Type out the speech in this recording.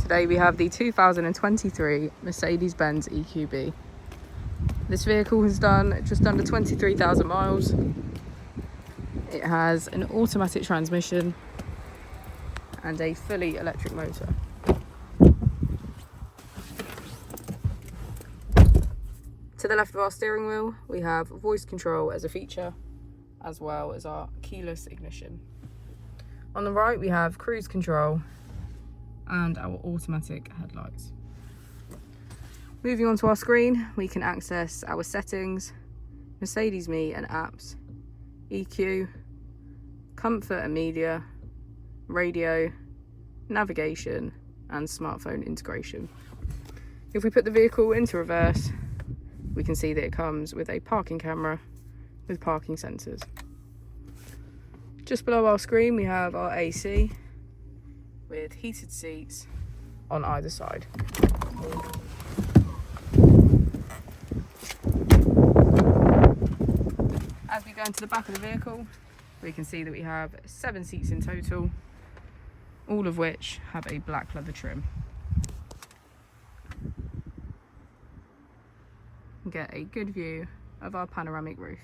Today we have the 2023 Mercedes-Benz EQB. This vehicle has done just under 23,000 miles. It has an automatic transmission and a fully electric motor. To the left of our steering wheel, we have voice control as a feature, as well as our keyless ignition. On the right, we have cruise control and our automatic headlights. Moving on to our screen, we can access our settings, Mercedes Me and apps, EQ, comfort and media, radio, navigation, and smartphone integration. If we put the vehicle into reverse, we can see that it comes with a parking camera with parking sensors. Just below our screen, we have our AC with heated seats on either side. As we go into the back of the vehicle, we can see that we have 7 seats in total, all of which have a black leather trim. Get a good view of our panoramic roof.